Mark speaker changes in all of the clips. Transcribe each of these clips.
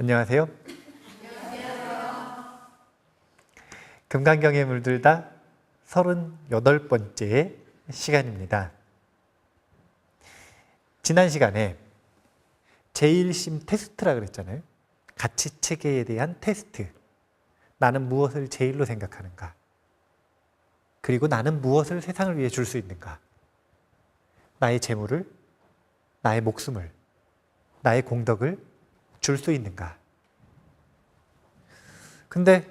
Speaker 1: 안녕하세요. 금강경에 물들다 38번째 시간입니다. 지난 시간에 제1심 테스트라 그랬잖아요. 가치체계에 대한 테스트. 나는 무엇을 제일로 생각하는가? 그리고 나는 무엇을 세상을 위해 줄 수 있는가? 나의 재물을, 나의 목숨을, 나의 공덕을 줄 수 있는가? 근데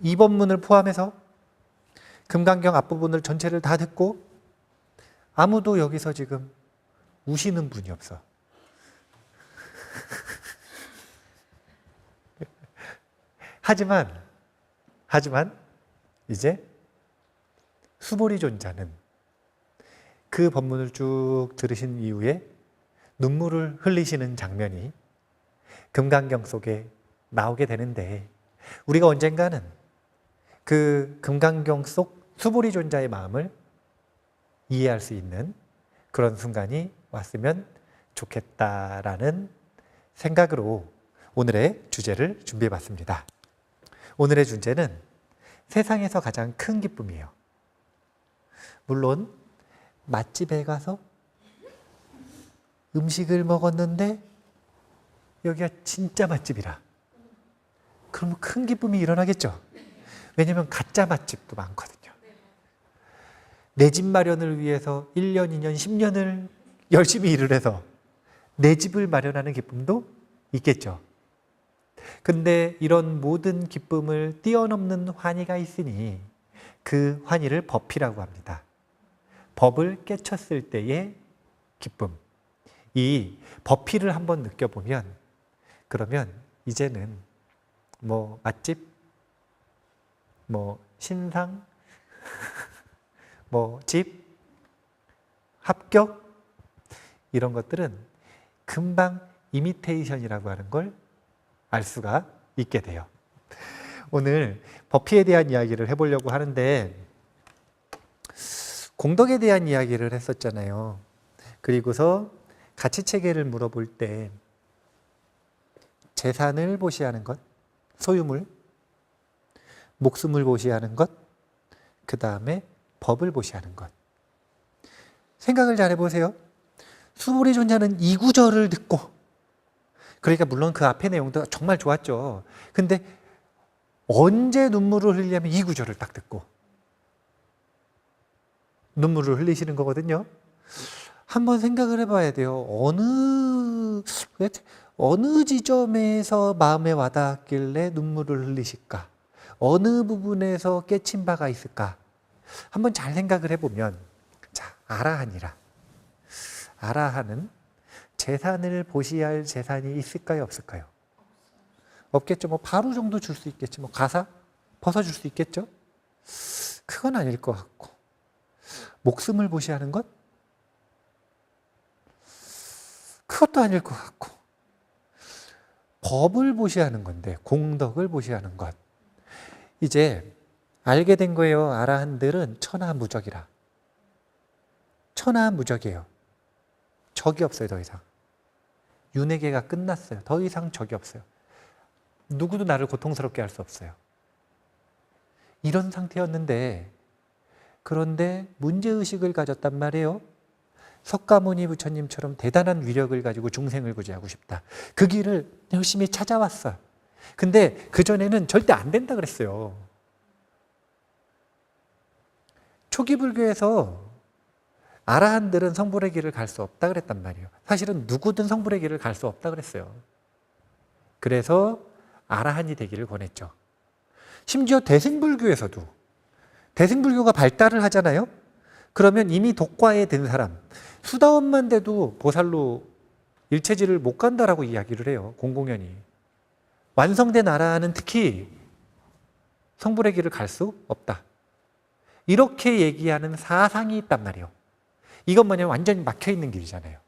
Speaker 1: 이 법문을 포함해서 금강경 앞부분을 전체를 다 듣고 아무도 여기서 지금 우시는 분이 없어. 하지만 이제 수보리존자는 그 법문을 쭉 들으신 이후에 눈물을 흘리시는 장면이 금강경 속에 나오게 되는데, 우리가 언젠가는 그 금강경 속 수보리존자의 마음을 이해할 수 있는 그런 순간이 왔으면 좋겠다라는 생각으로 오늘의 주제를 준비해 봤습니다. 오늘의 주제는 세상에서 가장 큰 기쁨이에요. 물론 맛집에 가서 음식을 먹었는데 여기가 진짜 맛집이라 그러면 큰 기쁨이 일어나겠죠. 왜냐하면 가짜 맛집도 많거든요. 내 집 마련을 위해서 1년, 2년, 10년을 열심히 일을 해서 내 집을 마련하는 기쁨도 있겠죠. 근데 이런 모든 기쁨을 뛰어넘는 환희가 있으니 그 환희를 법희라고 합니다. 법을 깨쳤을 때의 기쁨. 이 법희를 한번 느껴보면, 그러면 이제는 뭐 맛집, 뭐 신상, 뭐 집, 합격, 이런 것들은 금방 이미테이션이라고 하는 걸 알 수가 있게 돼요. 오늘 법희에 대한 이야기를 해보려고 하는데, 공덕에 대한 이야기를 했었잖아요. 그리고서 가치체계를 물어볼 때 재산을 보시하는 것, 소유물, 목숨을 보시하는 것, 그 다음에 법을 보시하는 것. 생각을 잘 해보세요. 수보리존자는 이 구절을 듣고, 그러니까 물론 그 앞의 내용도 정말 좋았죠. 근데 언제 눈물을 흘리냐면 이 구절을 딱 듣고 눈물을 흘리시는 거거든요. 한번 생각을 해봐야 돼요. 어느 지점에서 마음에 와닿았길래 눈물을 흘리실까? 어느 부분에서 깨친 바가 있을까? 한번 잘 생각을 해보면, 자, 아라한이라. 아라한은 재산을 보시할 재산이 있을까요, 없을까요? 없겠죠. 뭐 바로 정도 줄 수 있겠지. 뭐 가사 벗어줄 수 있겠죠. 그건 아닐 것 같고, 목숨을 보시하는 것? 그것도 아닐 것 같고, 법을 보시하는 건데, 공덕을 보시하는 것. 이제 알게 된 거예요. 아라한들은 천하무적이라. 천하무적이에요. 적이 없어요, 더 이상. 윤회계가 끝났어요. 더 이상 적이 없어요. 누구도 나를 고통스럽게 할 수 없어요. 이런 상태였는데, 그런데 문제의식을 가졌단 말이에요. 석가모니 부처님처럼 대단한 위력을 가지고 중생을 구제하고 싶다. 그 길을 열심히 찾아왔어요. 근데 그전에는 절대 안 된다 그랬어요. 초기 불교에서 아라한들은 성불의 길을 갈 수 없다 그랬단 말이에요. 사실은 누구든 성불의 길을 갈 수 없다 그랬어요. 그래서 아라한이 되기를 권했죠. 심지어 대승불교에서도, 대승불교가 발달을 하잖아요. 그러면 이미 독과에 든 사람, 수다원만 돼도 보살로 일체지를 못 간다라고 이야기를 해요. 공공연히. 완성된 아라한은 특히 성불의 길을 갈 수 없다. 이렇게 얘기하는 사상이 있단 말이에요. 이건 뭐냐면 완전히 막혀있는 길이잖아요.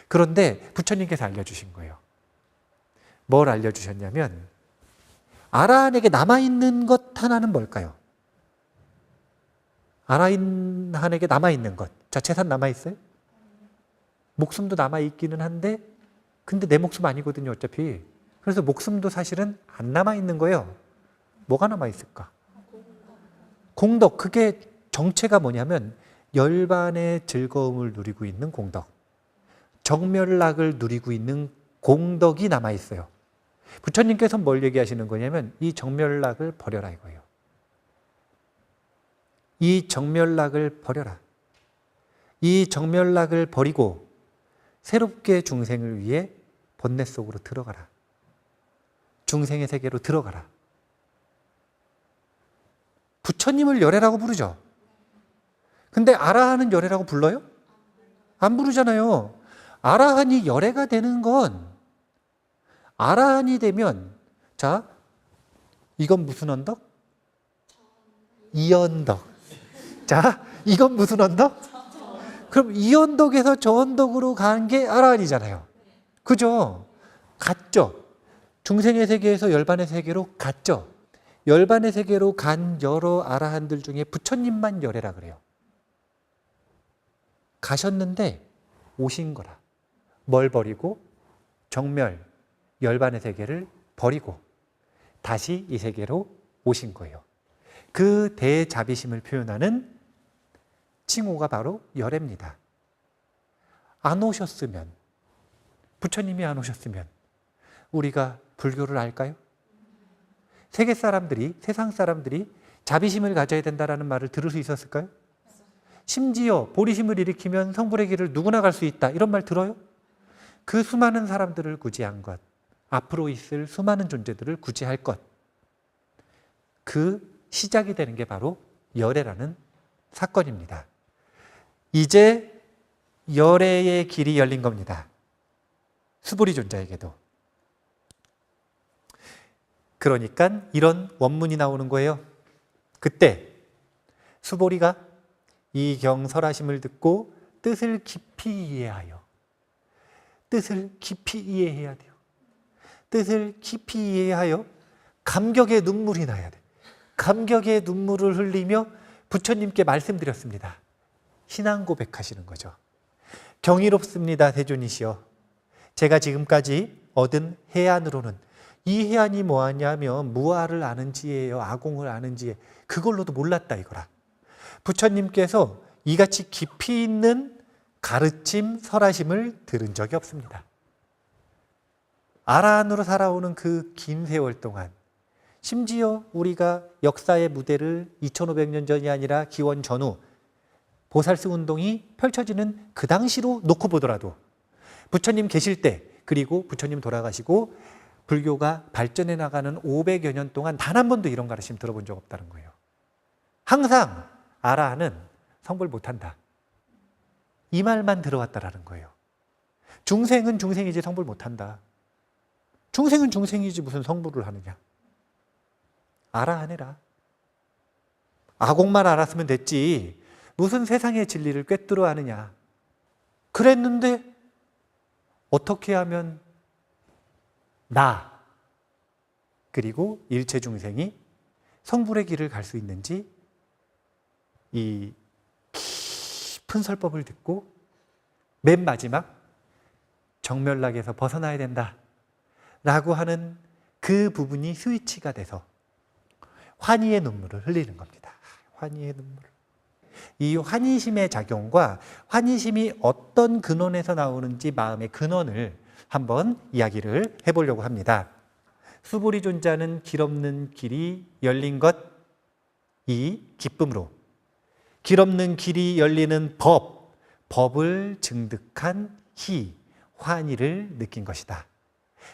Speaker 1: 그런데 부처님께서 알려주신 거예요. 뭘 알려주셨냐면, 아라한에게 남아있는 것 하나는 뭘까요? 아라한에게 남아있는 것. 자, 재산 남아있어요? 목숨도 남아있기는 한데 근데 내 목숨 아니거든요, 어차피. 그래서 목숨도 사실은 안 남아있는 거예요. 뭐가 남아있을까? 공덕, 그게 정체가 뭐냐면 열반의 즐거움을 누리고 있는 공덕, 정멸락을 누리고 있는 공덕이 남아있어요. 부처님께서 뭘 얘기하시는 거냐면 이 정멸락을 버려라 이거예요. 이 정멸락을 버려라. 이 정멸락을 버리고 새롭게 중생을 위해 번뇌 속으로 들어가라. 중생의 세계로 들어가라. 부처님을 열애라고 부르죠. 근데 아라한은 열애라고 불러요? 안 부르잖아요. 아라한이 열애가 되는 건 아라한이 되면, 자, 이건 무슨 언덕? 이 언덕. 자, 이건 무슨 언덕? 그럼 이 언덕에서 저 언덕으로 가는 게 아라한이잖아요. 그죠? 갔죠. 중생의 세계에서 열반의 세계로 갔죠. 열반의 세계로 간 여러 아라한들 중에 부처님만 열애라 그래요. 가셨는데 오신 거라. 뭘 버리고? 정멸, 열반의 세계를 버리고 다시 이 세계로 오신 거예요. 그 대자비심을 표현하는 칭호가 바로 열애입니다. 안 오셨으면, 부처님이 안 오셨으면 우리가 불교를 알까요? 세계 사람들이, 세상 사람들이 자비심을 가져야 된다는 말을 들을 수 있었을까요? 심지어 보리심을 일으키면 성불의 길을 누구나 갈 수 있다, 이런 말 들어요? 그 수많은 사람들을 구제한 것, 앞으로 있을 수많은 존재들을 구제할 것, 그 시작이 되는 게 바로 열애라는 사건입니다. 이제 열애의 길이 열린 겁니다. 수보리 존자에게도. 그러니까 이런 원문이 나오는 거예요. 그때 수보리가 이 경설하심을 듣고 뜻을 깊이 이해하여, 뜻을 깊이 이해해야 돼요. 뜻을 깊이 이해하여 감격의 눈물이 나야 돼. 감격의 눈물을 흘리며 부처님께 말씀드렸습니다. 신앙 고백하시는 거죠. 경이롭습니다, 대존이시여. 제가 지금까지 얻은 해안으로는, 이 해안이 뭐하냐면 무아를 아는 지혜예요. 아공을 아는 지혜. 그걸로도 몰랐다 이거라. 부처님께서 이같이 깊이 있는 가르침, 설하심을 들은 적이 없습니다. 아라한으로 살아오는 그 긴 세월 동안, 심지어 우리가 역사의 무대를 2500년 전이 아니라 기원 전후 보살스 운동이 펼쳐지는 그 당시로 놓고 보더라도 부처님 계실 때, 그리고 부처님 돌아가시고 불교가 발전해 나가는 500여 년 동안 단 한 번도 이런 가르침 들어본 적 없다는 거예요. 항상 아라한은 성불 못한다, 이 말만 들어왔다라는 거예요. 중생은 중생이지 성불 못한다. 중생은 중생이지 무슨 성불을 하느냐. 아라한해라. 아공만 알았으면 됐지 무슨 세상의 진리를 꿰뚫어 아느냐. 그랬는데 어떻게 하면 나 그리고 일체 중생이 성불의 길을 갈 수 있는지 이 깊은 설법을 듣고 맨 마지막 정멸락에서 벗어나야 된다 라고 하는 그 부분이 스위치가 돼서 환희의 눈물을 흘리는 겁니다. 환희의 눈물. 이 환희심의 작용과 환희심이 어떤 근원에서 나오는지 마음의 근원을 한번 이야기를 해보려고 합니다. 수보리 존자는 길 없는 길이 열린 것, 이 기쁨으로 길 없는 길이 열리는 법, 법을 증득한 희, 환희를 느낀 것이다.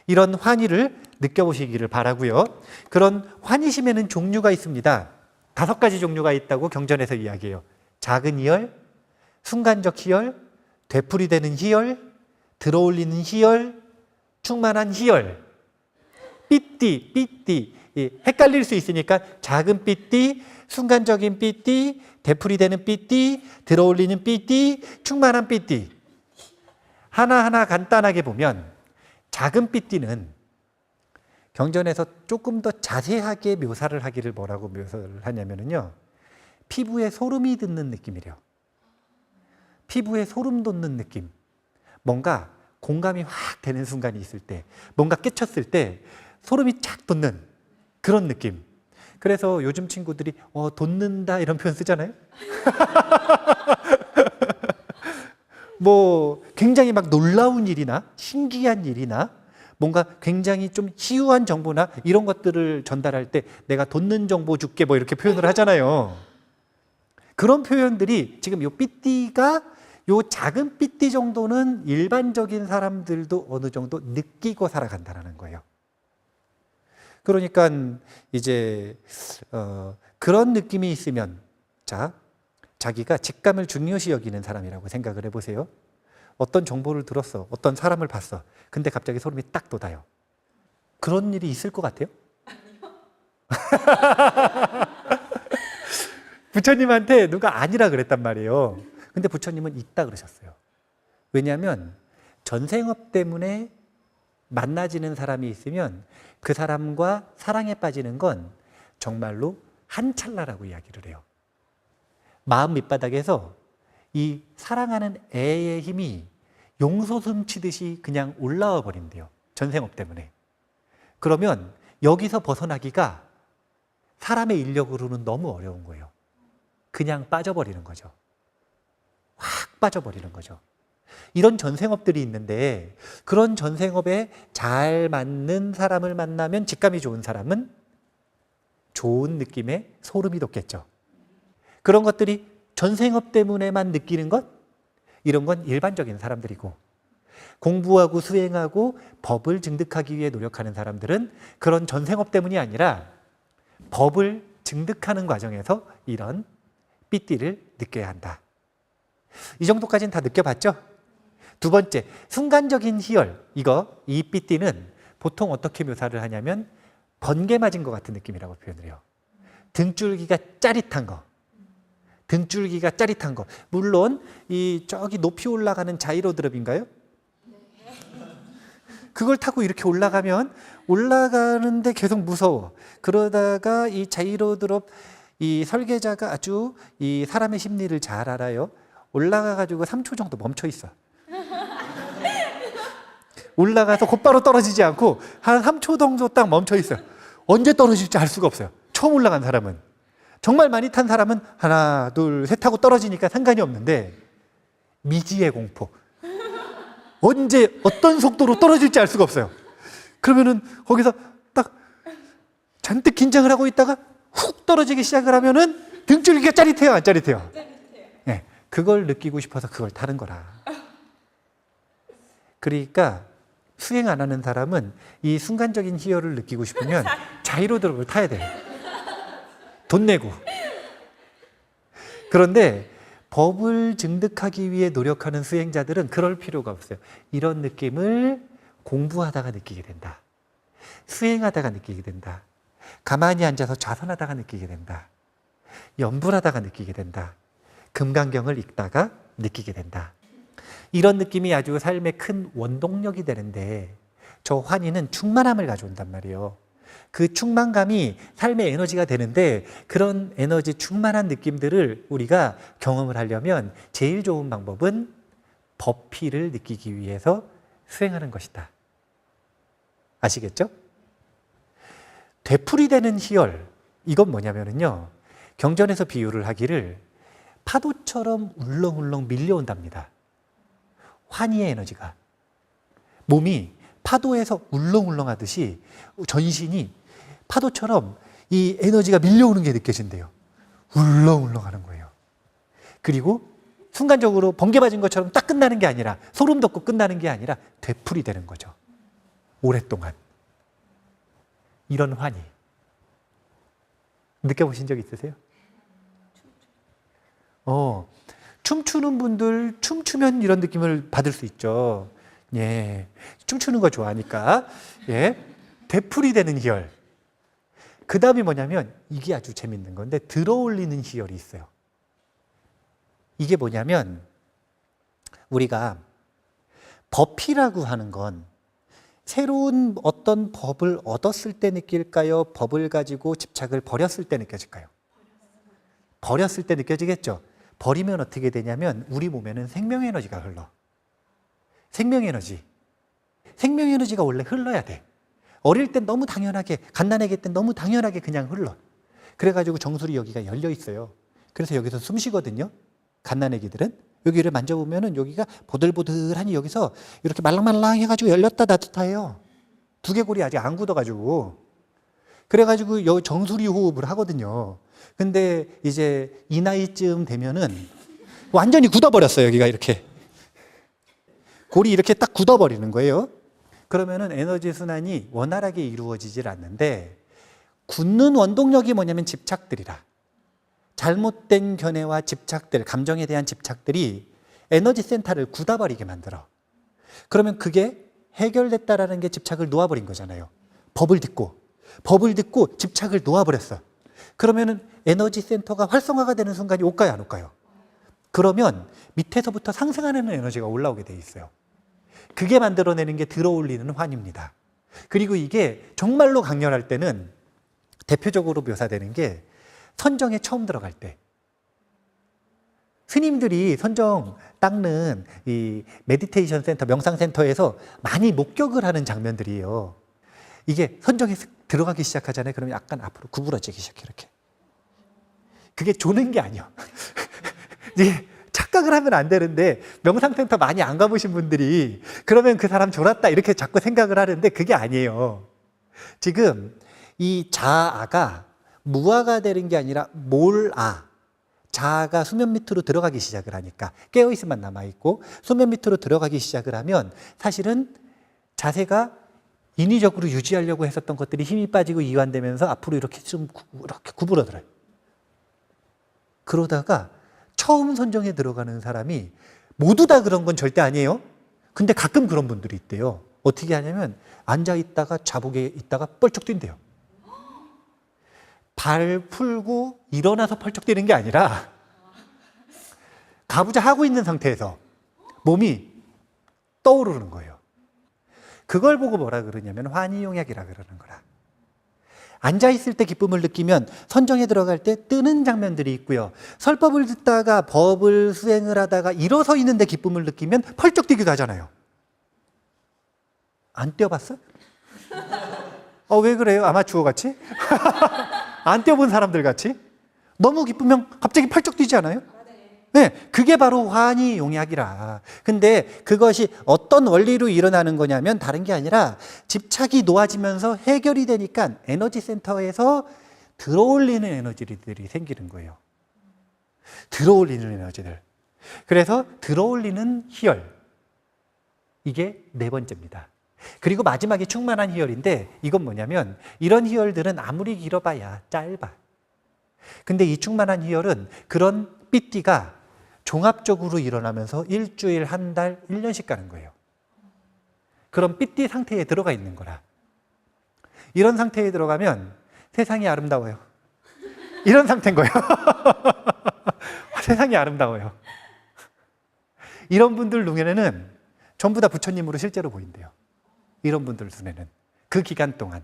Speaker 1: 이런 환희를 느껴보시기를 바라고요. 그런 환희심에는 종류가 있습니다. 5가지 종류가 있다고 경전에서 이야기해요. 작은 희열, 순간적 희열, 되풀이되는 희열, 들어올리는 희열, 충만한 희열. 삐띠. 헷갈릴 수 있으니까 작은 삐띠, 순간적인 삐띠, 되풀이되는 삐띠, 들어올리는 삐띠, 충만한 삐띠. 하나하나 간단하게 보면 작은 삐띠는 경전에서 조금 더 자세하게 묘사를 하기를 뭐라고 묘사를 하냐면요, 피부에 소름이 돋는 느낌이래요. 피부에 소름 돋는 느낌. 뭔가 공감이 확 되는 순간이 있을 때, 뭔가 깨쳤을 때 소름이 착 돋는 그런 느낌. 그래서 요즘 친구들이 돋는다 이런 표현 쓰잖아요. 뭐 굉장히 막 놀라운 일이나 신기한 일이나 뭔가 굉장히 좀 희유한 정보나 이런 것들을 전달할 때 내가 돋는 정보 줄게 뭐 이렇게 표현을 하잖아요. 그런 표현들이 지금 요 삐띠가 요 작은 삐띠 정도는 일반적인 사람들도 어느 정도 느끼고 살아간다는 거예요. 그러니까 이제 그런 느낌이 있으면 자기가 직감을 중요시 여기는 사람이라고 생각을 해보세요. 어떤 정보를 들었어, 어떤 사람을 봤어. 근데 갑자기 소름이 딱 돋아요. 그런 일이 있을 것 같아요? 부처님한테 누가 아니라 그랬단 말이에요. 근데 부처님은 있다 그러셨어요. 왜냐하면 전생업 때문에 만나지는 사람이 있으면 그 사람과 사랑에 빠지는 건 정말로 한 찰나라고 이야기를 해요. 마음 밑바닥에서 이 사랑하는 애의 힘이 용솟음 치듯이 그냥 올라와 버린대요. 전생업 때문에. 그러면 여기서 벗어나기가 사람의 인력으로는 너무 어려운 거예요. 그냥 빠져버리는 거죠. 확 빠져버리는 거죠. 이런 전생업들이 있는데 그런 전생업에 잘 맞는 사람을 만나면 직감이 좋은 사람은 좋은 느낌의 소름이 돋겠죠. 그런 것들이 전생업 때문에만 느끼는 것? 이런 건 일반적인 사람들이고, 공부하고 수행하고 법을 증득하기 위해 노력하는 사람들은 그런 전생업 때문이 아니라 법을 증득하는 과정에서 이런 삐띠를 느껴야 한다. 이 정도까지는 다 느껴봤죠? 두 번째, 순간적인 희열. 이 삐띠는 보통 어떻게 묘사를 하냐면 번개 맞은 것 같은 느낌이라고 표현을 해요. 등줄기가 짜릿한 거. 등줄기가 짜릿한 거. 물론 저기 높이 올라가는 자이로드롭인가요? 그걸 타고 이렇게 올라가는데 계속 무서워. 그러다가 이 자이로드롭 이 설계자가 아주 이 사람의 심리를 잘 알아요. 올라가가지고 3초 정도 멈춰 있어. 올라가서 곧바로 떨어지지 않고 한 3초 정도 딱 멈춰 있어요. 언제 떨어질지 알 수가 없어요. 처음 올라간 사람은. 정말 많이 탄 사람은 하나, 둘, 셋 하고 떨어지니까 상관이 없는데 미지의 공포. 언제 어떤 속도로 떨어질지 알 수가 없어요. 그러면은 거기서 딱 잔뜩 긴장을 하고 있다가 훅 떨어지기 시작을 하면은 등줄기가 짜릿해요, 안 짜릿해요? 네, 그걸 느끼고 싶어서 그걸 타는 거라. 그러니까 수행 안 하는 사람은 이 순간적인 희열을 느끼고 싶으면 자이로드롭을 타야 돼요. 돈 내고. 그런데 법을 증득하기 위해 노력하는 수행자들은 그럴 필요가 없어요. 이런 느낌을 공부하다가 느끼게 된다. 수행하다가 느끼게 된다. 가만히 앉아서 좌선하다가 느끼게 된다. 염불하다가 느끼게 된다. 금강경을 읽다가 느끼게 된다. 이런 느낌이 아주 삶의 큰 원동력이 되는데 저 환희는 충만함을 가져온단 말이에요. 그 충만감이 삶의 에너지가 되는데 그런 에너지 충만한 느낌들을 우리가 경험을 하려면 제일 좋은 방법은 법피를 느끼기 위해서 수행하는 것이다. 아시겠죠? 되풀이되는 희열, 이건 뭐냐면요, 경전에서 비유를 하기를 파도처럼 울렁울렁 밀려온답니다. 환희의 에너지가. 몸이 파도에서 울렁울렁 하듯이 전신이 파도처럼 이 에너지가 밀려오는 게 느껴진대요. 울렁울렁 하는 거예요. 그리고 순간적으로 번개 맞은 것처럼 딱 끝나는 게 아니라, 소름 돋고 끝나는 게 아니라 되풀이 되는 거죠. 오랫동안. 이런 환희. 느껴보신 적 있으세요? 춤추는 분들, 춤추면 이런 느낌을 받을 수 있죠. 예. 춤추는 거 좋아하니까. 예. 되풀이 되는 희열. 그 다음이 뭐냐면, 이게 아주 재밌는 건데, 들어올리는 희열이 있어요. 이게 뭐냐면, 우리가 법피라고 하는 건 새로운 어떤 법을 얻었을 때 느낄까요? 법을 가지고 집착을 버렸을 때 느껴질까요? 버렸을 때 느껴지겠죠? 버리면 어떻게 되냐면 우리 몸에는 생명에너지가 흘러. 생명에너지. 생명 에너지가 원래 흘러야 돼. 어릴 땐 너무 당연하게, 갓난아기 땐 너무 당연하게 그냥 흘러. 그래가지고 정수리 여기가 열려 있어요. 그래서 여기서 숨 쉬거든요. 갓난아기들은. 여기를 만져보면은 여기가 보들보들하니 여기서 이렇게 말랑말랑 해가지고 열렸다 닫았다 해요. 두개골이 아직 안 굳어가지고. 그래가지고 여기 정수리 호흡을 하거든요. 근데 이제 이 나이쯤 되면은 완전히 굳어버렸어요. 여기가 이렇게. 골이 이렇게 딱 굳어버리는 거예요. 그러면은 에너지 순환이 원활하게 이루어지질 않는데, 굳는 원동력이 뭐냐면 집착들이라. 잘못된 견해와 집착들, 감정에 대한 집착들이 에너지 센터를 굳어버리게 만들어. 그러면 그게 해결됐다라는 게 집착을 놓아버린 거잖아요. 법을 듣고 집착을 놓아버렸어. 그러면은 에너지 센터가 활성화가 되는 순간이 올까요, 안 올까요? 그러면 밑에서부터 상승하는 에너지가 올라오게 돼 있어요. 그게 만들어내는 게 들어올리는 환입니다. 그리고 이게 정말로 강렬할 때는 대표적으로 묘사되는 게 선정에 처음 들어갈 때. 스님들이 선정 닦는 이 메디테이션 센터, 명상 센터에서 많이 목격을 하는 장면들이에요. 이게 선정에 들어가기 시작하잖아요. 그러면 약간 앞으로 구부러지기 시작해, 이렇게. 그게 조는 게 아니야. 이게 착각을 하면 안 되는데, 명상센터 많이 안 가보신 분들이 그러면 그 사람 졸았다 이렇게 자꾸 생각을 하는데 그게 아니에요. 지금 이 자아가 무아가 되는 게 아니라 몰아. 자아가 수면 밑으로 들어가기 시작을 하니까, 깨어있음만 남아있고 수면 밑으로 들어가기 시작을 하면 사실은 자세가 인위적으로 유지하려고 했었던 것들이 힘이 빠지고 이완되면서 앞으로 이렇게 좀 이렇게 구부러들어요. 그러다가 처음 선정에 들어가는 사람이 모두 다 그런 건 절대 아니에요. 근데 가끔 그런 분들이 있대요. 어떻게 하냐면 앉아있다가 자복에 있다가 뻘쩍 뛴대요. 발 풀고 일어나서 펄쩍 뛰는 게 아니라 가부좌 하고 있는 상태에서 몸이 떠오르는 거예요. 그걸 보고 뭐라 그러냐면 환희용약이라 그러는 거라. 앉아있을 때 기쁨을 느끼면 선정에 들어갈 때 뜨는 장면들이 있고요. 설법을 듣다가 법을 수행을 하다가 일어서 있는데 기쁨을 느끼면 펄쩍 뛰기도 하잖아요. 안 뛰어봤어? 왜 그래요? 아마추어 같이? 안 뛰어본 사람들 같이? 너무 기쁘면 갑자기 펄쩍 뛰지 않아요? 네, 그게 바로 환희용약이라. 근데 그것이 어떤 원리로 일어나는 거냐면 다른 게 아니라 집착이 놓아지면서 해결이 되니까 에너지 센터에서 들어올리는 에너지들이 생기는 거예요. 들어올리는 에너지들. 그래서 들어올리는 희열. 이게 네 번째입니다. 그리고 마지막에 충만한 희열인데, 이건 뭐냐면 이런 희열들은 아무리 길어봐야 짧아. 근데 이 충만한 희열은 그런 삐띠가 종합적으로 일어나면서 일주일, 한 달, 1년씩 가는 거예요. 그런 삐띠 상태에 들어가 있는 거라. 이런 상태에 들어가면 세상이 아름다워요. 이런 상태인 거예요. 세상이 아름다워요. 이런 분들 눈에는 전부 다 부처님으로 실제로 보인대요. 이런 분들 눈에는. 그 기간 동안.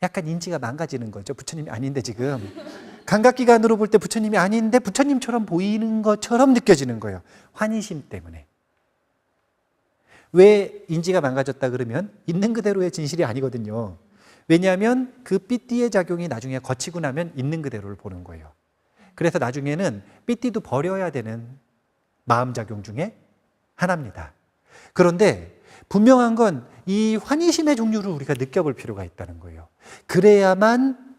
Speaker 1: 약간 인지가 망가지는 거죠. 부처님이 아닌데 지금. 감각기관으로 볼 때 부처님이 아닌데 부처님처럼 보이는 것처럼 느껴지는 거예요. 환희심 때문에. 왜 인지가 망가졌다 그러면 있는 그대로의 진실이 아니거든요. 왜냐하면 그 삐띠의 작용이 나중에 거치고 나면 있는 그대로를 보는 거예요. 그래서 나중에는 삐띠도 버려야 되는 마음작용 중에 하나입니다. 그런데 분명한 건 이 환희심의 종류를 우리가 느껴볼 필요가 있다는 거예요. 그래야만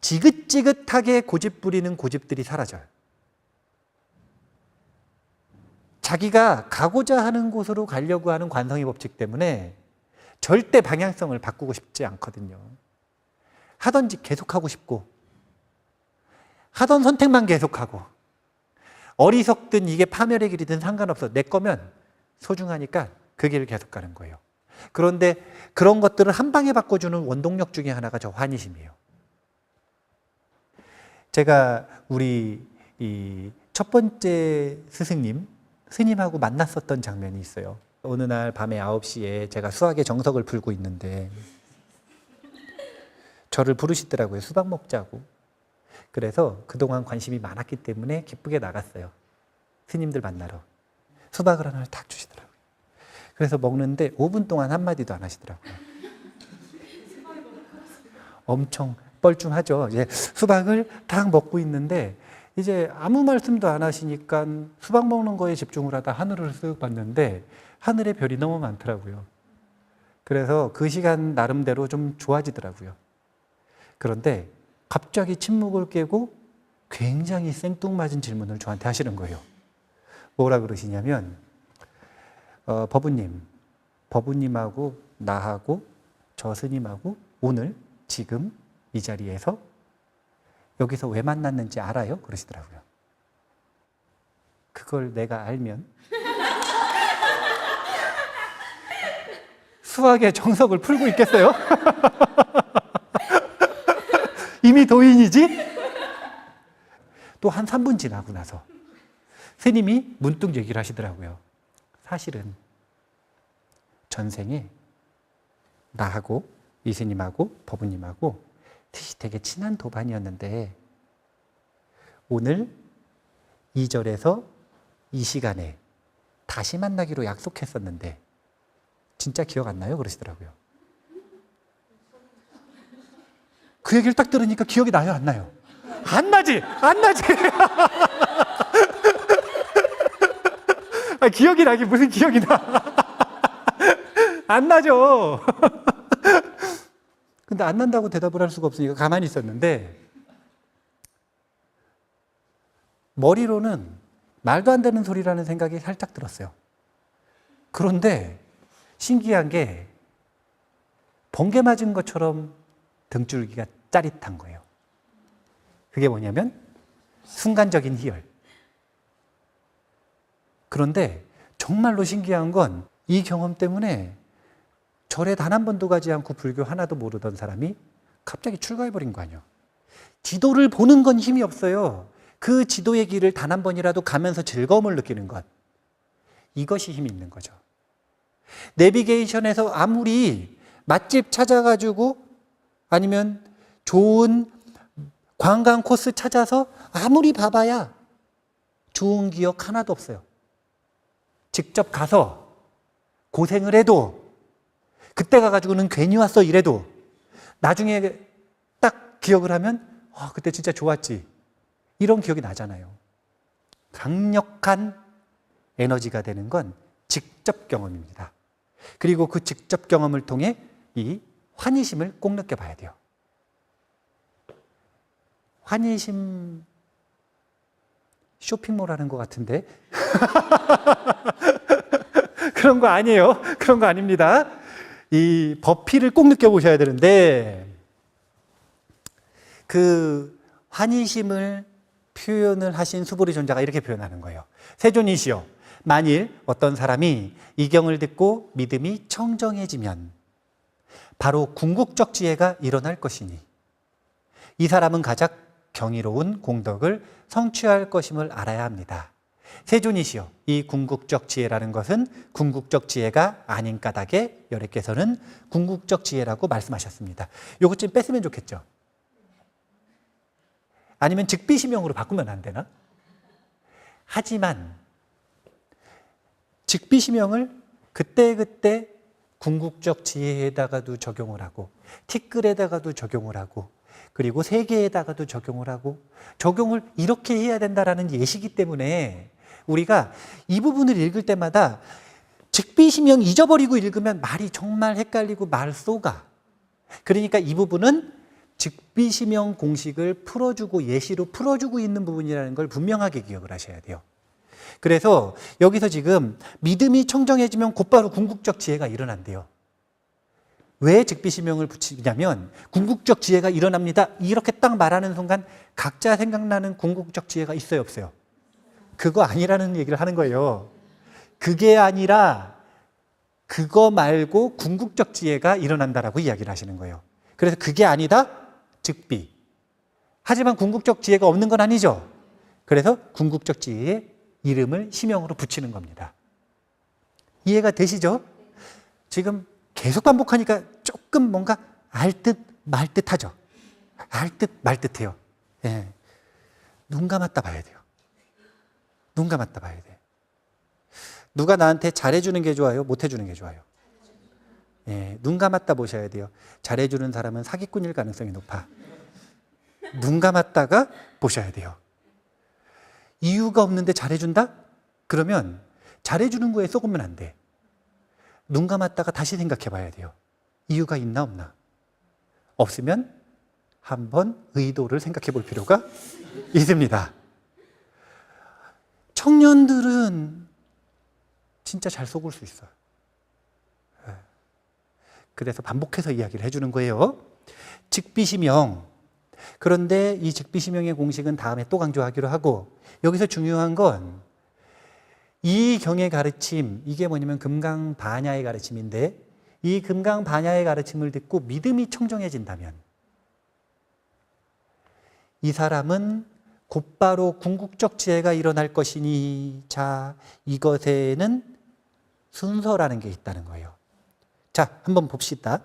Speaker 1: 지긋지긋하게 고집 부리는 고집들이 사라져요. 자기가 가고자 하는 곳으로 가려고 하는 관성의 법칙 때문에 절대 방향성을 바꾸고 싶지 않거든요. 하던 짓 계속하고 싶고, 하던 선택만 계속하고, 어리석든 이게 파멸의 길이든 상관없어. 내 거면 소중하니까 그 길을 계속 가는 거예요. 그런데 그런 것들을 한 방에 바꿔주는 원동력 중에 하나가 저 환희심이에요. 제가 우리 이 첫 번째 스님하고 만났었던 장면이 있어요. 어느 날 밤에 9시에 제가 수학의 정석을 풀고 있는데 저를 부르시더라고요. 수박 먹자고. 그래서 그동안 관심이 많았기 때문에 기쁘게 나갔어요. 스님들 만나러. 수박을 하나를 탁 주시더라고요. 그래서 먹는데 5분 동안 한마디도 안 하시더라고요. 엄청 뻘쭘하죠. 이제 수박을 딱 먹고 있는데 이제 아무 말씀도 안 하시니까 수박 먹는 거에 집중을 하다 하늘을 쓱 봤는데 하늘에 별이 너무 많더라고요. 그래서 그 시간 나름대로 좀 좋아지더라고요. 그런데 갑자기 침묵을 깨고 굉장히 생뚱맞은 질문을 저한테 하시는 거예요. 뭐라 그러시냐면 법우님하고 나하고 저 스님하고 오늘 지금 이 자리에서 여기서 왜 만났는지 알아요? 그러시더라고요. 그걸 내가 알면 수학의 정석을 풀고 있겠어요? 이미 도인이지? 또 한 3분 지나고 나서 스님이 문득 얘기를 하시더라고요. 사실은 전생에 나하고 이 스님하고 법우님하고 되게 친한 도반이었는데 오늘 이 절에서 이 시간에 다시 만나기로 약속했었는데 진짜 기억 안 나요? 그러시더라고요. 그 얘기를 딱 들으니까 기억이 나요? 안 나요? 안 나지! 안 나지! 아, 기억이 나기 무슨 기억이 나? 안 나죠? 근데 안 난다고 대답을 할 수가 없으니까 가만히 있었는데 머리로는 말도 안 되는 소리라는 생각이 살짝 들었어요. 그런데 신기한 게 번개 맞은 것처럼 등줄기가 짜릿한 거예요. 그게 뭐냐면 순간적인 희열. 그런데 정말로 신기한 건 이 경험 때문에 절에 단 한 번도 가지 않고 불교 하나도 모르던 사람이 갑자기 출가해버린 거 아니에요. 지도를 보는 건 힘이 없어요. 그 지도의 길을 단 한 번이라도 가면서 즐거움을 느끼는 것. 이것이 힘이 있는 거죠. 내비게이션에서 아무리 맛집 찾아가지고 아니면 좋은 관광 코스 찾아서 아무리 봐봐야 좋은 기억 하나도 없어요. 직접 가서 고생을 해도 그때 가가지고는 괜히 왔어 이래도 나중에 딱 기억을 하면 그때 진짜 좋았지. 이런 기억이 나잖아요. 강력한 에너지가 되는 건 직접 경험입니다. 그리고 그 직접 경험을 통해 이 환희심을 꼭 느껴봐야 돼요. 환희심 쇼핑몰 하는 것 같은데 그런 거 아니에요. 그런 거 아닙니다. 이 버피를 꼭 느껴보셔야 되는데 그 환희심을 표현을 하신 수보리 존자가 이렇게 표현하는 거예요. 세존이시여, 만일 어떤 사람이 이 경을 듣고 믿음이 청정해지면 바로 궁극적 지혜가 일어날 것이니 이 사람은 가장 경이로운 공덕을 성취할 것임을 알아야 합니다. 세존이시여, 이 궁극적 지혜라는 것은 궁극적 지혜가 아닌 까닭에 여래께서는 궁극적 지혜라고 말씀하셨습니다. 요것 좀 뺐으면 좋겠죠. 아니면 즉비심용으로 바꾸면 안 되나? 하지만 즉비심용을 그때그때 궁극적 지혜에다가도 적용을 하고 티끌에다가도 적용을 하고 그리고 세계에다가도 적용을 하고 적용을 이렇게 해야 된다라는 예시이기 때문에 우리가 이 부분을 읽을 때마다 즉비심용 잊어버리고 읽으면 말이 정말 헷갈리고 말 쏘가. 그러니까 이 부분은 즉비심용 공식을 풀어주고 예시로 풀어주고 있는 부분이라는 걸 분명하게 기억을 하셔야 돼요. 그래서 여기서 지금 믿음이 청정해지면 곧바로 궁극적 지혜가 일어난대요. 왜 즉비심용을 붙이냐면 궁극적 지혜가 일어납니다. 이렇게 딱 말하는 순간 각자 생각나는 궁극적 지혜가 있어요, 없어요? 그거 아니라는 얘기를 하는 거예요. 그게 아니라 그거 말고 궁극적 지혜가 일어난다라고 이야기를 하시는 거예요. 그래서 그게 아니다? 즉비. 하지만 궁극적 지혜가 없는 건 아니죠. 그래서 궁극적 지혜의 이름을 심형으로 붙이는 겁니다. 이해가 되시죠? 지금 계속 반복하니까 조금 뭔가 알 듯 말 듯 하죠. 알 듯 말 듯해요. 예. 눈 감았다 봐야 돼요. 눈 감았다 봐야 돼. 누가 나한테 잘해주는 게 좋아요? 못해주는 게 좋아요? 예, 눈 감았다 보셔야 돼요. 잘해주는 사람은 사기꾼일 가능성이 높아. 눈 감았다가 보셔야 돼요. 이유가 없는데 잘해준다? 그러면 잘해주는 거에 쏘으면 안 돼. 눈 감았다가 다시 생각해 봐야 돼요. 이유가 있나 없나? 없으면 한번 의도를 생각해 볼 필요가 있습니다. 청년들은 진짜 잘 속을 수 있어요. 그래서 반복해서 이야기를 해주는 거예요. 즉비시명. 그런데 이 즉비시명의 공식은 다음에 또 강조하기로 하고, 여기서 중요한 건 이 경의 가르침, 이게 뭐냐면 금강반야의 가르침인데, 이 금강반야의 가르침을 듣고 믿음이 청정해진다면 이 사람은 곧바로 궁극적 지혜가 일어날 것이니, 자, 이것에는 순서라는 게 있다는 거예요. 자, 한번 봅시다.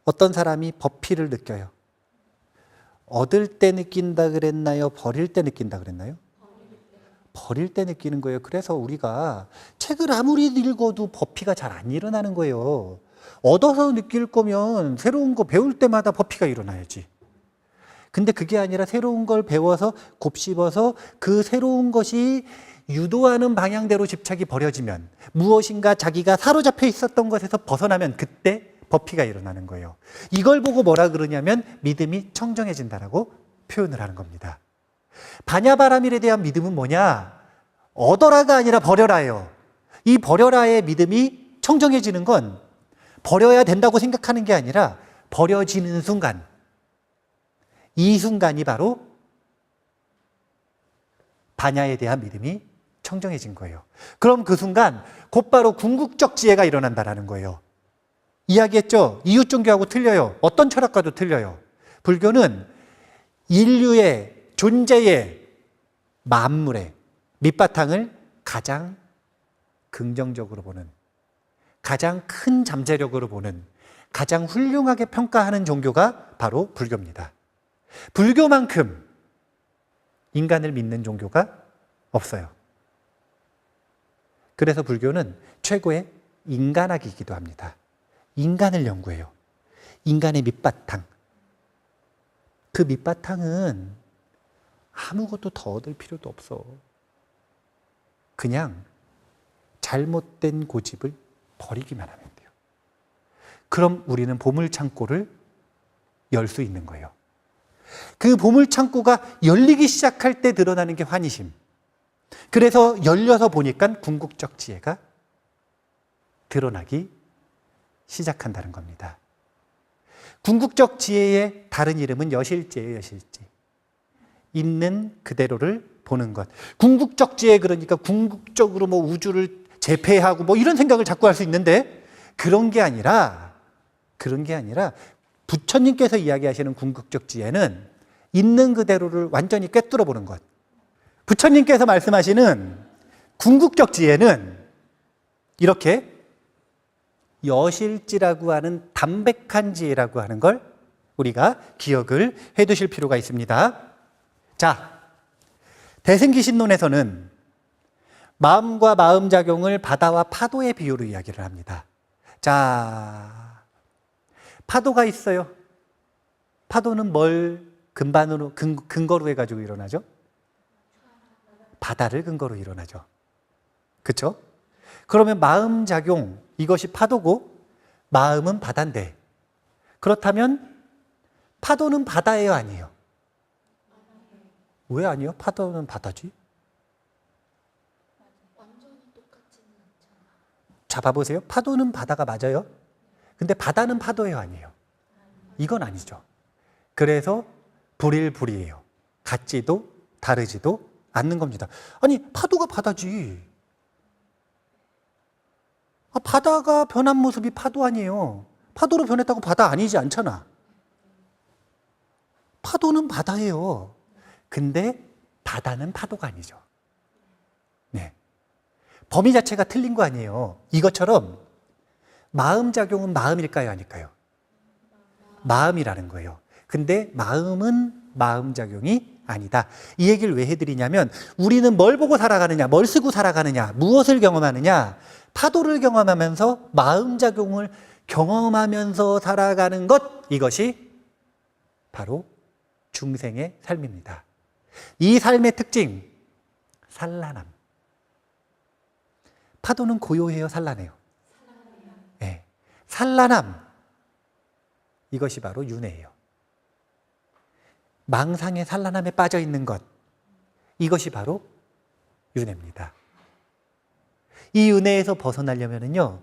Speaker 1: 어떤 사람이 버피를 느껴요. 얻을 때 느낀다 그랬나요? 버릴 때 느낀다 그랬나요? 버릴 때 느끼는 거예요. 그래서 우리가 책을 아무리 읽어도 버피가 잘 안 일어나는 거예요. 얻어서 느낄 거면 새로운 거 배울 때마다 버피가 일어나야지. 근데 그게 아니라 새로운 걸 배워서 곱씹어서 그 새로운 것이 유도하는 방향대로 집착이 버려지면, 무엇인가 자기가 사로잡혀 있었던 것에서 벗어나면 그때 버피가 일어나는 거예요. 이걸 보고 뭐라 그러냐면 믿음이 청정해진다라고 표현을 하는 겁니다. 반야바라밀에 대한 믿음은 뭐냐? 얻어라가 아니라 버려라예요. 이 버려라의 믿음이 청정해지는 건 버려야 된다고 생각하는 게 아니라 버려지는 순간, 이 순간이 바로 반야에 대한 믿음이 청정해진 거예요. 그럼 그 순간 곧바로 궁극적 지혜가 일어난다는 거예요. 이야기했죠? 이웃 종교하고 틀려요. 어떤 철학과도 틀려요. 불교는 인류의 존재의 만물의 밑바탕을 가장 긍정적으로 보는, 가장 큰 잠재력으로 보는, 가장 훌륭하게 평가하는 종교가 바로 불교입니다. 불교만큼 인간을 믿는 종교가 없어요. 그래서 불교는 최고의 인간학이기도 합니다. 인간을 연구해요. 인간의 밑바탕. 그 밑바탕은 아무것도 더 얻을 필요도 없어. 그냥 잘못된 고집을 버리기만 하면 돼요. 그럼 우리는 보물창고를 열 수 있는 거예요. 그 보물창고가 열리기 시작할 때 드러나는 게 환희심. 그래서 열려서 보니까 궁극적 지혜가 드러나기 시작한다는 겁니다. 궁극적 지혜의 다른 이름은 여실지예요. 여실지. 있는 그대로를 보는 것. 궁극적 지혜, 그러니까 궁극적으로 뭐 우주를 제패하고 뭐 이런 생각을 자꾸 할 수 있는데, 그런 게 아니라 부처님께서 이야기하시는 궁극적 지혜는 있는 그대로를 완전히 꿰뚫어 보는 것. 부처님께서 말씀하시는 궁극적 지혜는 이렇게 여실지라고 하는 담백한 지혜라고 하는 걸 우리가 기억을 해 두실 필요가 있습니다. 자, 대승기신론에서는 마음과 마음작용을 바다와 파도의 비유로 이야기를 합니다. 자, 파도가 있어요. 파도는 뭘 근거로 해가지고 일어나죠? 바다를 근거로 일어나죠. 그렇죠? 그러면 마음작용, 이것이 파도고 마음은 바다인데, 그렇다면 파도는 바다예요, 아니에요? 왜 아니에요? 파도는 바다지? 자, 봐보세요. 파도는 바다가 맞아요. 근데 바다는 파도예요, 아니에요? 이건 아니죠. 그래서 불일불이에요. 같지도 다르지도 않는 겁니다. 아니, 파도가 바다지. 바다가 변한 모습이 파도 아니에요. 파도로 변했다고 바다 아니지 않잖아. 파도는 바다예요. 근데 바다는 파도가 아니죠. 네. 범위 자체가 틀린 거 아니에요. 이것처럼 마음작용은 마음일까요, 아닐까요? 마음이라는 거예요. 근데 마음은 마음작용이 아니다. 이 얘기를 왜 해드리냐면 우리는 뭘 보고 살아가느냐, 뭘 쓰고 살아가느냐, 무엇을 경험하느냐, 파도를 경험하면서 마음작용을 경험하면서 살아가는 것, 이것이 바로 중생의 삶입니다. 이 삶의 특징, 산란함. 파도는 고요해요, 산란해요? 네. 산란함, 이것이 바로 윤회예요. 망상의 산란함에 빠져 있는 것, 이것이 바로 윤회입니다. 이 윤회에서 벗어나려면요,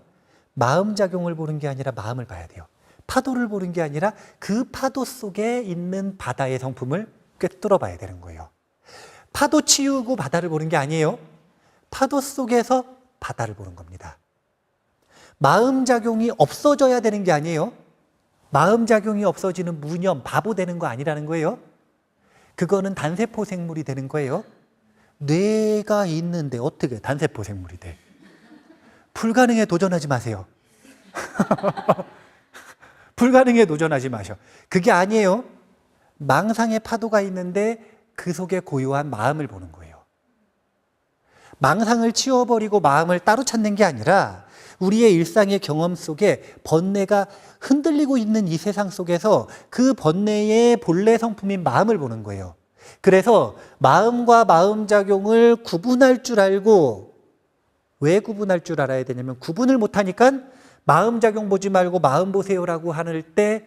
Speaker 1: 마음작용을 보는 게 아니라 마음을 봐야 돼요. 파도를 보는 게 아니라 그 파도 속에 있는 바다의 성품을 꿰뚫어 봐야 되는 거예요. 파도 치우고 바다를 보는 게 아니에요. 파도 속에서 바다를 보는 겁니다. 마음작용이 없어져야 되는 게 아니에요. 마음작용이 없어지는 무념, 바보 되는 거 아니라는 거예요. 그거는 단세포 생물이 되는 거예요. 뇌가 있는데 어떻게 단세포 생물이 돼? 불가능에 도전하지 마세요. 불가능에 도전하지 마셔. 그게 아니에요. 망상의 파도가 있는데 그 속에 고요한 마음을 보는 거예요. 망상을 치워버리고 마음을 따로 찾는 게 아니라 우리의 일상의 경험 속에 번뇌가 흔들리고 있는 이 세상 속에서 그 번뇌의 본래 성품인 마음을 보는 거예요. 그래서 마음과 마음작용을 구분할 줄 알고, 왜 구분할 줄 알아야 되냐면 구분을 못하니까 마음작용 보지 말고 마음 보세요라고 할 때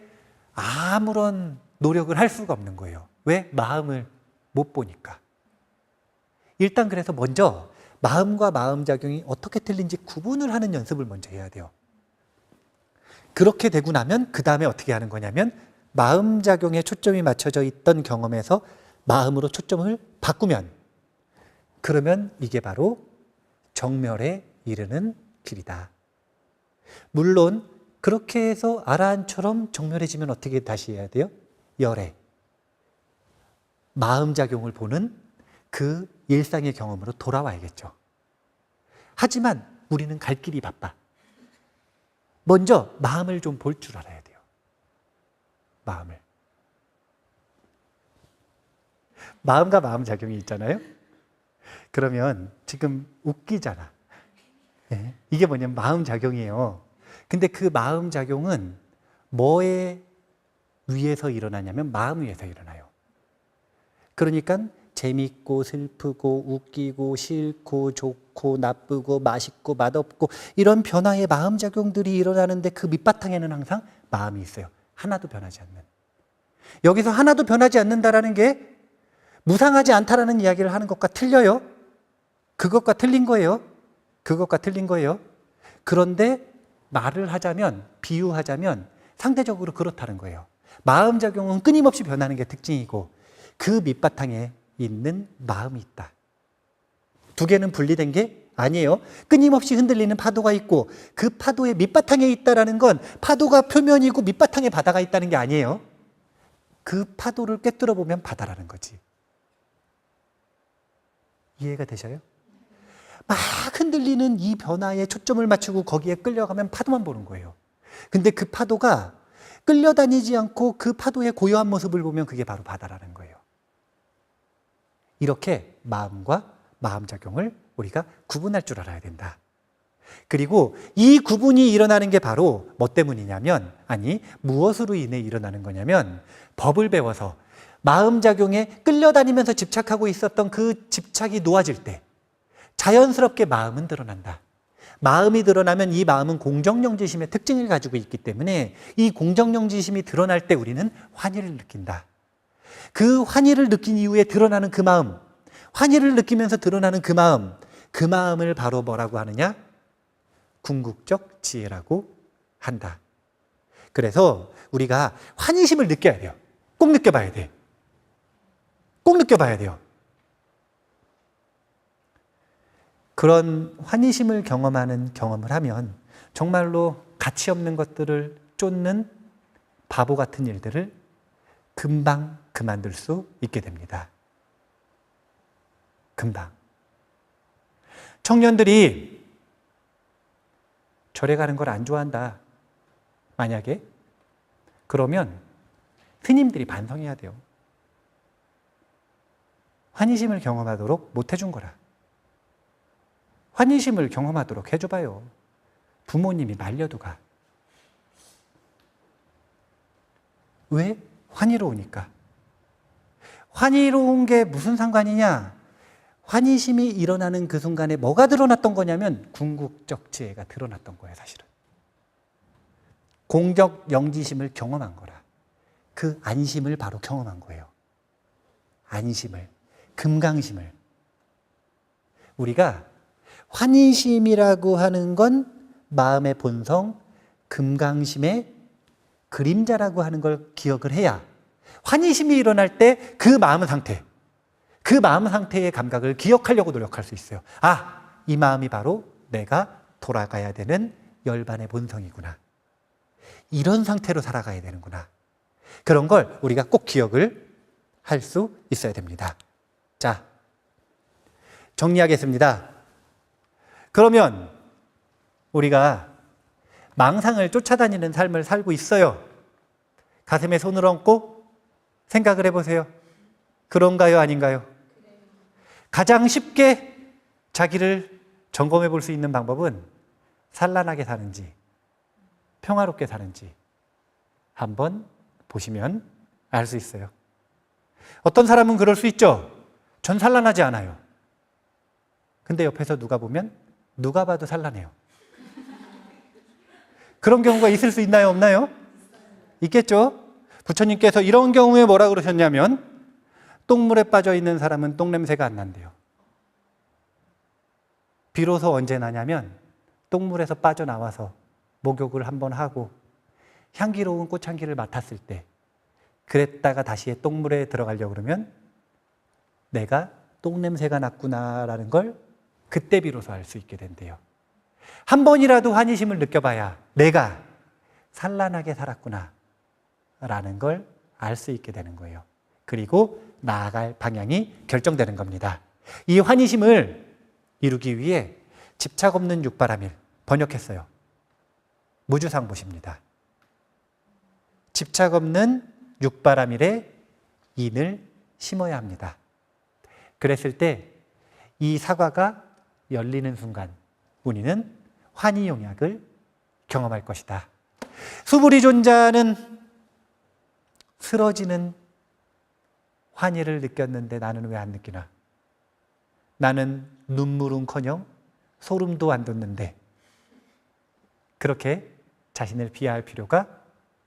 Speaker 1: 아무런 노력을 할 수가 없는 거예요. 왜? 마음을 못 보니까. 일단 그래서 먼저 마음과 마음작용이 어떻게 틀린지 구분을 하는 연습을 먼저 해야 돼요. 그렇게 되고 나면 그 다음에 어떻게 하는 거냐면 마음작용에 초점이 맞춰져 있던 경험에서 마음으로 초점을 바꾸면, 그러면 이게 바로 정멸에 이르는 길이다. 물론 그렇게 해서 아라한처럼 정멸해지면 어떻게 다시 해야 돼요? 열애. 마음작용을 보는 그 일상의 경험으로 돌아와야겠죠. 하지만 우리는 갈 길이 바빠. 먼저 마음을 좀 볼 줄 알아야 돼요. 마음을. 마음과 마음작용이 있잖아요. 그러면 지금 웃기잖아. 네? 이게 뭐냐면 마음작용이에요. 근데 그 마음작용은 뭐에 위에서 일어나냐면 마음 위에서 일어나요. 그러니까 재밌고 슬프고 웃기고 싫고 좋고 나쁘고 맛있고 맛없고 이런 변화의 마음작용들이 일어나는데 그 밑바탕에는 항상 마음이 있어요. 하나도 변하지 않는. 여기서 하나도 변하지 않는다라는 게 무상하지 않다라는 이야기를 하는 것과 틀려요. 그것과 틀린 거예요. 그것과 틀린 거예요. 그런데 말을 하자면, 비유하자면 상대적으로 그렇다는 거예요. 마음작용은 끊임없이 변하는 게 특징이고 그 밑바탕에 있는 마음이 있다. 두 개는 분리된 게 아니에요. 끊임없이 흔들리는 파도가 있고 그 파도의 밑바탕에 있다는 건 파도가 표면이고 밑바탕에 바다가 있다는 게 아니에요. 그 파도를 꿰뚫어 보면 바다라는 거지. 이해가 되셔요? 막 흔들리는 이 변화에 초점을 맞추고 거기에 끌려가면 파도만 보는 거예요. 근데 그 파도가 끌려다니지 않고 그 파도의 고요한 모습을 보면 그게 바로 바다라는 거예요. 이렇게 마음과 마음작용을 우리가 구분할 줄 알아야 된다. 그리고 이 구분이 일어나는 게 바로 뭐 때문이냐면, 아니 무엇으로 인해 일어나는 거냐면 법을 배워서 마음작용에 끌려다니면서 집착하고 있었던 그 집착이 놓아질 때 자연스럽게 마음은 드러난다. 마음이 드러나면 이 마음은 공정영지심의 특징을 가지고 있기 때문에 이 공정영지심이 드러날 때 우리는 환희를 느낀다. 그 환희를 느낀 이후에 드러나는 그 마음, 환희를 느끼면서 드러나는 그 마음을 바로 뭐라고 하느냐? 궁극적 지혜라고 한다. 그래서 우리가 환희심을 느껴야 돼요. 꼭 느껴봐야 돼. 꼭 느껴봐야 돼요. 그런 환희심을 경험하는 경험을 하면 정말로 가치 없는 것들을 쫓는 바보 같은 일들을 금방 그만둘 수 있게 됩니다. 금방. 청년들이 절에 가는 걸 안 좋아한다. 만약에 그러면 스님들이 반성해야 돼요. 환희심을 경험하도록 못 해준 거라. 환희심을 경험하도록 해줘봐요. 부모님이 말려도 가. 왜? 환희로우니까. 환희로운 게 무슨 상관이냐? 환희심이 일어나는 그 순간에 뭐가 드러났던 거냐면 궁극적 지혜가 드러났던 거예요, 사실은. 공적 영지심을 경험한 거라. 그 안심을 바로 경험한 거예요. 안심을, 금강심을. 우리가 환희심이라고 하는 건 마음의 본성, 금강심의 그림자라고 하는 걸 기억을 해야 환희심이 일어날 때 그 마음 상태, 그 마음 상태의 감각을 기억하려고 노력할 수 있어요. 아, 이 마음이 바로 내가 돌아가야 되는 열반의 본성이구나. 이런 상태로 살아가야 되는구나. 그런 걸 우리가 꼭 기억을 할 수 있어야 됩니다. 자, 정리하겠습니다. 그러면 우리가 망상을 쫓아다니는 삶을 살고 있어요. 가슴에 손을 얹고 생각을 해보세요. 그런가요? 아닌가요? 가장 쉽게 자기를 점검해 볼 수 있는 방법은 산란하게 사는지 평화롭게 사는지 한번 보시면 알 수 있어요. 어떤 사람은 그럴 수 있죠. 전 산란하지 않아요. 근데 옆에서 누가 보면 누가 봐도 산란해요. 그런 경우가 있을 수 있나요? 없나요? 있겠죠? 부처님께서 이런 경우에 뭐라 그러셨냐면 똥물에 빠져 있는 사람은 똥냄새가 안 난대요. 비로소 언제 나냐면 똥물에서 빠져나와서 목욕을 한번 하고 향기로운 꽃향기를 맡았을 때, 그랬다가 다시 똥물에 들어가려고 그러면 내가 똥냄새가 났구나라는 걸 그때 비로소 알 수 있게 된대요. 한 번이라도 환희심을 느껴봐야 내가 산란하게 살았구나 라는 걸 알 수 있게 되는 거예요. 그리고 나아갈 방향이 결정되는 겁니다. 이 환희심을 이루기 위해 집착 없는 육바라밀 번역했어요. 무주상 보십니다. 집착 없는 육바라밀에 인을 심어야 합니다. 그랬을 때 이 사과가 열리는 순간 우리는 환희용약을 경험할 것이다. 수부리존자는 쓰러지는 환희를 느꼈는데 나는 왜 안 느끼나? 나는 눈물은커녕 소름도 안 돋는데. 그렇게 자신을 비하할 필요가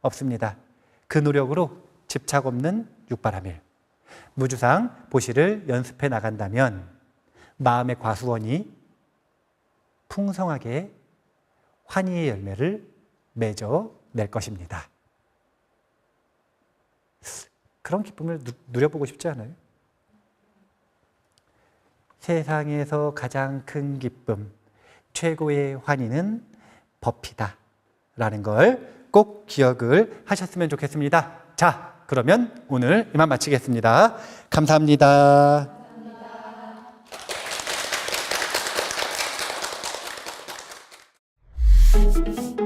Speaker 1: 없습니다. 그 노력으로 집착 없는 육바라밀, 무주상 보시를 연습해 나간다면 마음의 과수원이 풍성하게 환희의 열매를 맺어낼 것입니다. 그런 기쁨을 누려보고 싶지 않아요? 세상에서 가장 큰 기쁨, 최고의 환희는 법이다 라는 걸 꼭 기억을 하셨으면 좋겠습니다. 자, 그러면 오늘 이만 마치겠습니다. 감사합니다. 감사합니다.